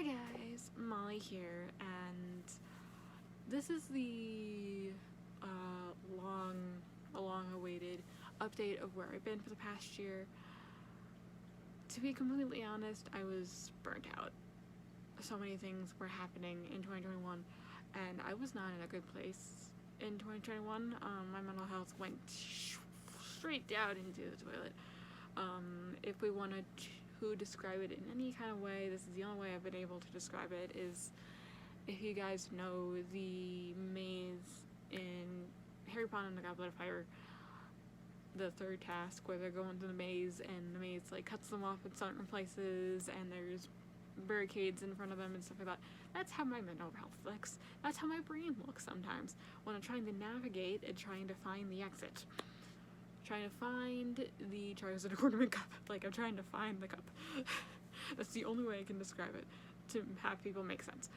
Hi guys, Molly here, and this is the long-awaited update of where I've been for the past year. To be completely honest, I was burnt out. So many things were happening in 2021, and I was not in a good place in 2021. My mental health went straight down into the toilet. If we wanted to describe it in any kind of way, this is the only way I've been able to describe it, is if you guys know the maze in Harry Potter and the Goblet of Fire, the third task where they're going through the maze and the maze like cuts them off in certain places and there's barricades in front of them and stuff like that. That's how my mental health looks. That's how my brain looks sometimes when I'm trying to navigate and trying to find the exit. Trying to find the Charizard Tournament Cup. Like, I'm trying to find the cup. That's the only way I can describe it, to have people make sense.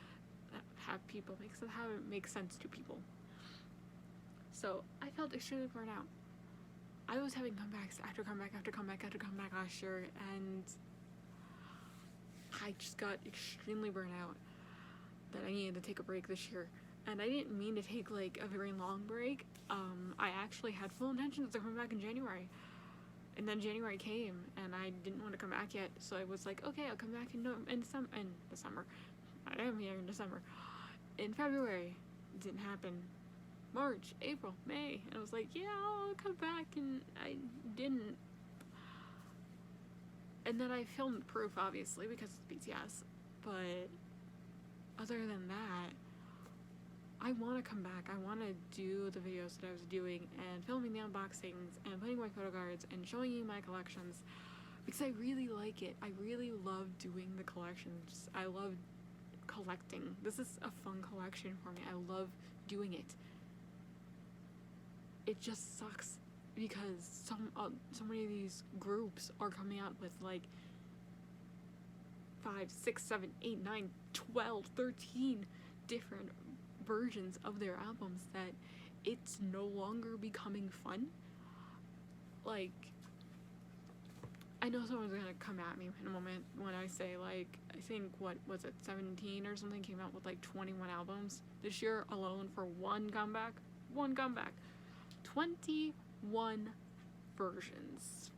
Have it make sense to people. So, I felt extremely burnt out. I was having comebacks after comeback last year, and I just got extremely burnt out that I needed to take a break this year. And I didn't mean to take like a very long break. I actually had full intentions to come back in January, and then January came and I didn't want to come back yet, so I was like, okay, I'll come back in December. I am here in December. In February, it didn't happen. March, April, May, and I was like, yeah, I'll come back, and I didn't. And then I filmed proof, obviously, because it's BTS, but other than that, I want to come back. I want to do the videos that I was doing and filming the unboxings and putting my photo cards and showing you my collections, because I really like it. I really love doing the collections. I love collecting. This is a fun collection for me. I love doing it. It just sucks because so many of these groups are coming out with like 5, 6, 7, 8, 9, 12, 13 different versions of their albums that it's no longer becoming fun. Like, I know someone's gonna come at me in a moment when I say, like, I think, what was it, 17 or something came out with like 21 albums this year alone for one comeback. 21 versions.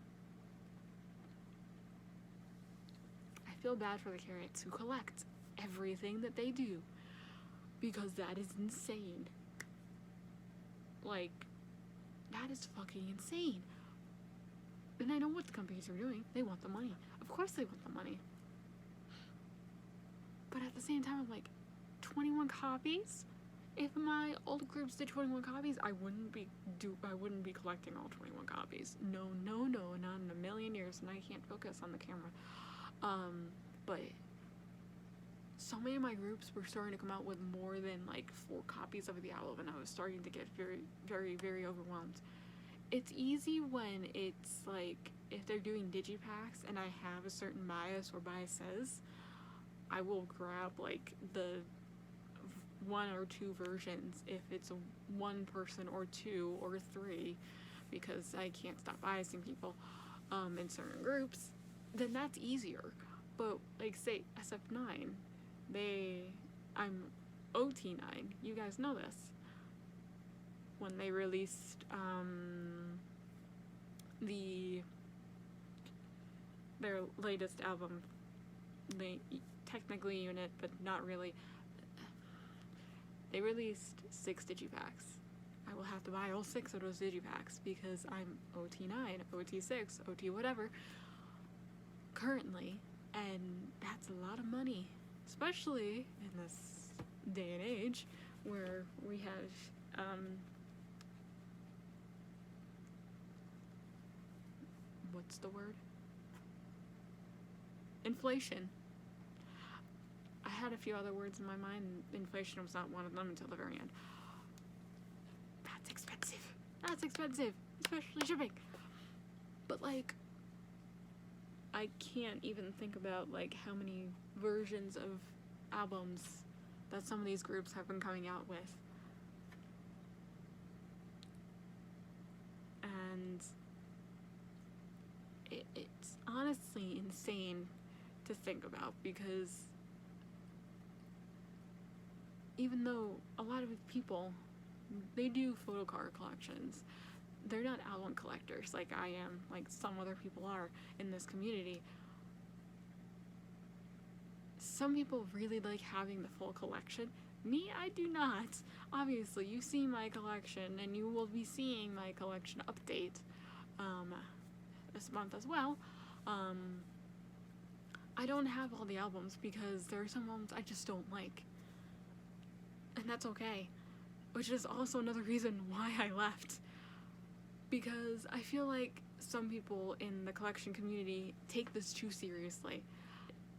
I feel bad for the Carrots who collect everything that they do, because that is insane. Like, that is fucking insane. And I know what the companies are doing. They want the money. Of course they want the money. But at the same time, I'm like, 21 copies? If my old groups did 21 copies, I wouldn't be collecting all 21 copies. No, not in a million years, and I can't focus on the camera. But so many of my groups were starting to come out with more than like 4 copies of the album, and I was starting to get very, very, very overwhelmed. It's easy when it's like, if they're doing digipacks and I have a certain bias or biases, I will grab like the 1 or 2 versions if it's a 1 person or 2 or 3, because I can't stop biasing people in certain groups. Then that's easier. But like, say SF9, I'm OT9, you guys know this. When they released their latest album, they technically unit, but not really, they released 6 digipacks. I will have to buy all 6 of those digipacks because I'm OT9, OT6, OT whatever currently, and that's a lot of money, especially in this day and age where we have what's the word? Inflation. I had a few other words in my mind. Inflation was not one of them until the very end. That's expensive, especially shipping. But like, I can't even think about like how many versions of albums that some of these groups have been coming out with. And it's honestly insane to think about, because even though a lot of people, they do photo card collections, they're not album collectors like I am, like some other people are in this community. Some people really like having the full collection. Me, I do not. Obviously, you see my collection, and you will be seeing my collection update this month as well. I don't have all the albums because there are some albums I just don't like. And that's okay. Which is also another reason why I left. Because I feel like some people in the collection community take this too seriously.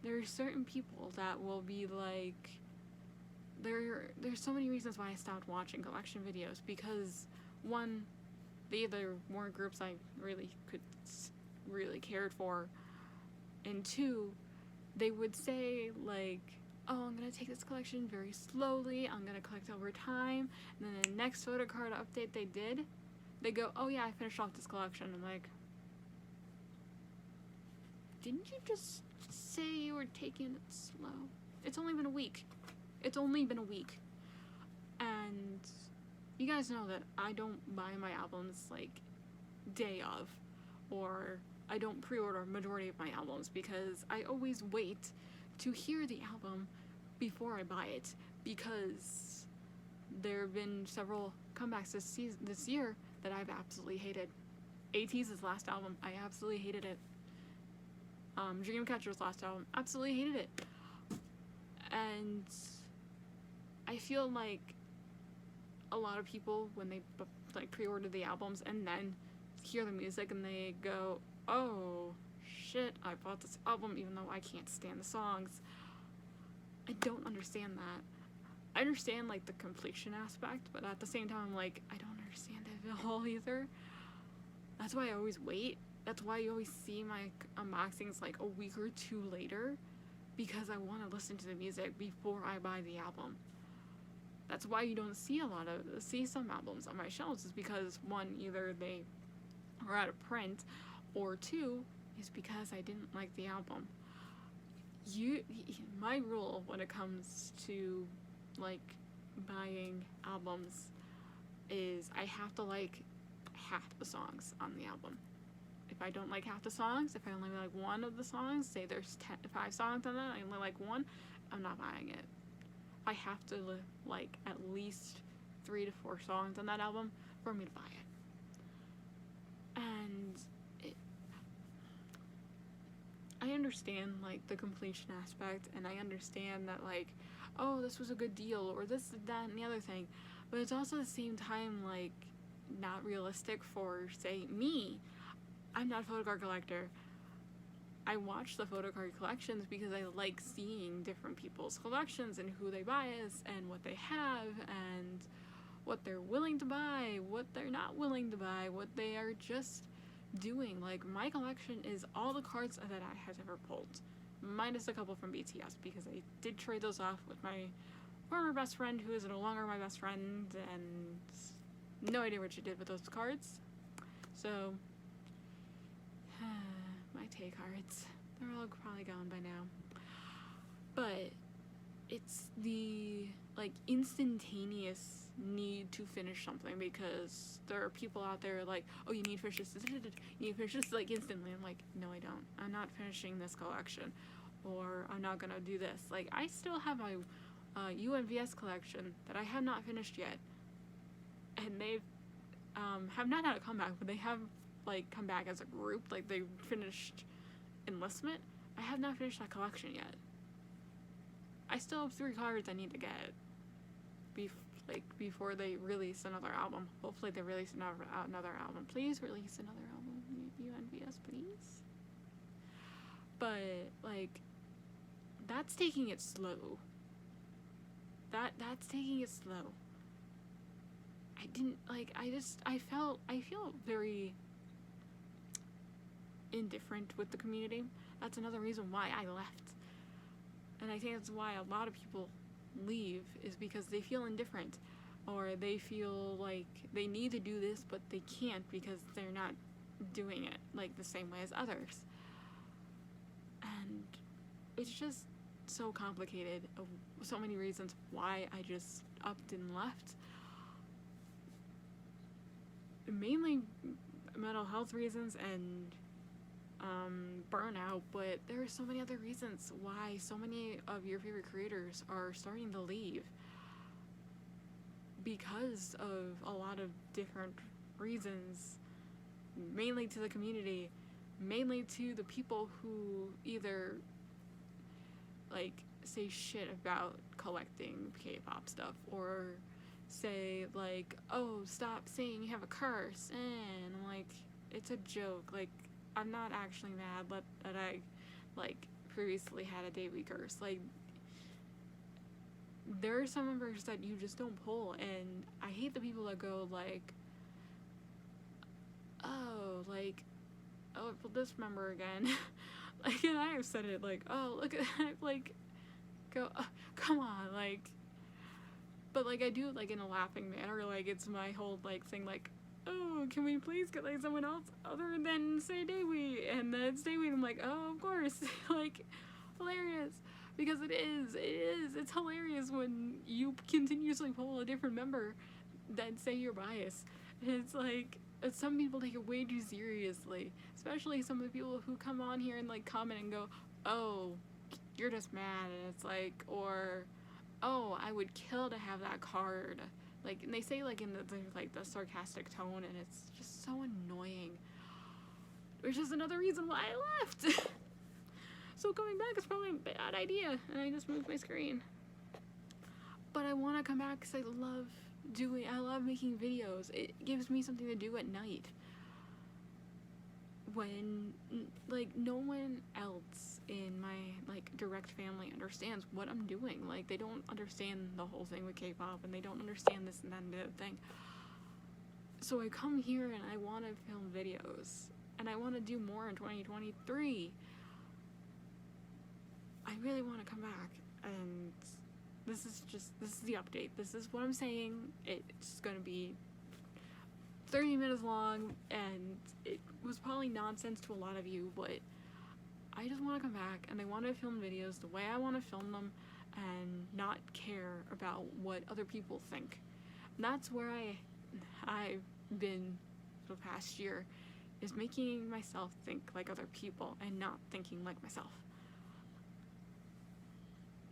There are certain people that will be like, there's so many reasons why I stopped watching collection videos, because one, they either weren't groups I really cared for, and two, they would say like, oh, I'm gonna take this collection very slowly, I'm gonna collect over time, and then the next photo card update they go, oh yeah, I finished off this collection. I'm like, didn't you just say you were taking it slow? It's only been a week. And you guys know that I don't buy my albums like day of, or I don't pre-order majority of my albums, because I always wait to hear the album before I buy it, because there have been several comebacks this year that I've absolutely hated. ATEEZ's last album, I absolutely hated it. Dreamcatcher's last album, absolutely hated it. And I feel like a lot of people, when they like pre-order the albums and then hear the music and they go, oh shit, I bought this album even though I can't stand the songs. I don't understand that. I understand like the completion aspect, but at the same time I'm like, I don't understand it at all either. That's why I always wait. That's why you always see my unboxings like a week or two later, because I want to listen to the music before I buy the album. That's why you don't see some albums on my shelves, is because one, either they are out of print, or two, is because I didn't like the album. My rule when it comes to like buying albums is I have to like half the songs on the album. If I don't like half the songs, if I only like one of the songs, say there's 5 songs on that, I only like one, I'm not buying it. I have to like at least 3 to 4 songs on that album for me to buy it. And I understand like the completion aspect, and I understand that like, oh, this was a good deal, or this, that, and the other thing, but it's also at the same time like not realistic for, say, me. I'm not a photo card collector. I watch the photo card collections because I like seeing different people's collections and who they bias and what they have and what they're willing to buy, what they're not willing to buy, what they are just doing. Like, my collection is all the cards that I have ever pulled, minus a couple from BTS, because I did trade those off with my former best friend, who is no longer my best friend, and no idea what she did with those cards. So my Tay cards, they're all probably gone by now. But it's the like instantaneous need to finish something, because there are people out there like, oh, you need to finish this, you need to finish this like instantly. I'm like, no, I don't. I'm not finishing this collection, or I'm not gonna do this. Like, I still have my UNVS collection that I have not finished yet, and they've have not had a comeback, but they have like come back as a group. Like, they finished Enlistment. I have not finished that collection yet. I still have 3 cards I need to get before they release another album. Hopefully they release another album. Please release another album, UNVS, please. But like, that's taking it slow. That's taking it slow. I feel very indifferent with the community. That's another reason why I left. And I think that's why a lot of people leave, is because they feel indifferent, or they feel like they need to do this but they can't because they're not doing it like the same way as others. And it's just, so complicated of so many reasons why I just upped and left. Mainly mental health reasons and burnout, but there are so many other reasons why so many of your favorite creators are starting to leave because of a lot of different reasons, mainly to the community, mainly to the people who either like say shit about collecting K-pop stuff, or say like, oh, stop saying you have a curse, and I'm like, it's a joke, like, I'm not actually mad that I like previously had a daily curse. Like, there are some numbers that you just don't pull, and I hate the people that go like, oh, like, oh, I pulled this member again. Like, and I have said it like, oh, look at that, like, go, come on, like, but like I do it like in a laughing manner, like it's my whole like thing, like, oh, can we please get like someone else other than say Daewee, and then it's Daewee, and I'm like, oh, of course, like, hilarious, because it's hilarious when you continuously pull a different member than say you're biased. It's like, some people take it way too seriously, especially some of the people who come on here and like comment and go, oh, you're just mad, and it's like, or, oh, I would kill to have that card, like, and they say like in the sarcastic tone, and it's just so annoying, which is another reason why I left. So coming back is probably a bad idea, and I just moved my screen, but I want to come back because I love making videos. It gives me something to do at night when like no one else in my like direct family understands what I'm doing. Like, they don't understand the whole thing with K-pop, and they don't understand this and that and the other thing. So I come here and I want to film videos, and I want to do more in 2023. I really want to come back, and this is the update. This is what I'm saying. It's gonna be 30 minutes long, and it was probably nonsense to a lot of you, but I just want to come back, and I want to film videos the way I want to film them, and not care about what other people think. And that's where I've been for the past year, is making myself think like other people and not thinking like myself.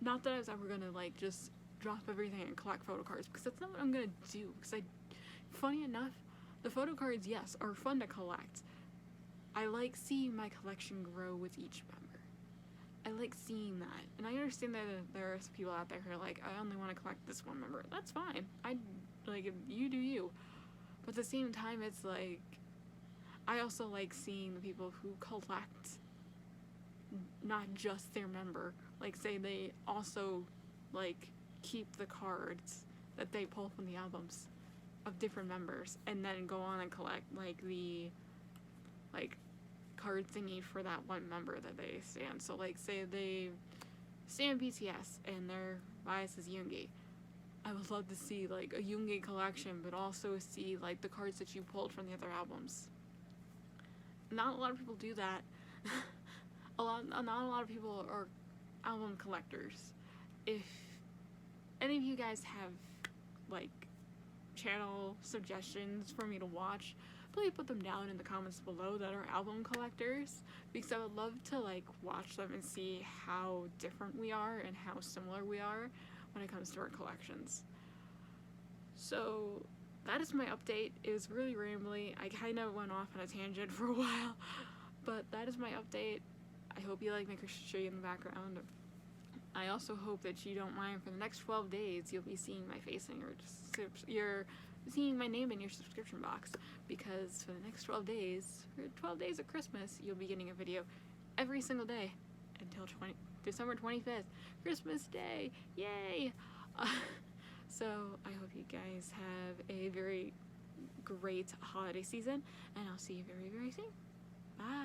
Not that I was ever gonna like just drop everything and collect photo cards, because that's not what I'm gonna do. Because funny enough, the photo cards, yes, are fun to collect. I like seeing my collection grow with each member. I like seeing that, and I understand that there are people out there who are like, I only want to collect this one member. That's fine. You do you. But at the same time, it's like, I also like seeing the people who collect not just their member. Like, say they also like keep the cards that they pull from the albums of different members, and then go on and collect like the like card thingy for that one member that they stand. So like, say they stand BTS and their bias is Yoongi. I would love to see like a Yoongi collection, but also see like the cards that you pulled from the other albums. Not a lot of people do that. Not a lot of people are album collectors. If any of you guys have like channel suggestions for me to watch, please put them down in the comments below that are album collectors, because I would love to like watch them and see how different we are and how similar we are when it comes to our collections. So that is my update. It was really rambly. I kind of went off on a tangent for a while, but that is my update. I hope you like my Christian tree in the background. I also hope that you don't mind, for the next 12 days you'll be seeing my face in you're seeing my name in your subscription box, because for the next 12 days, for 12 days of Christmas, you'll be getting a video every single day until December 25th, Christmas Day, yay! So I hope you guys have a very great holiday season, and I'll see you very, very soon. Bye!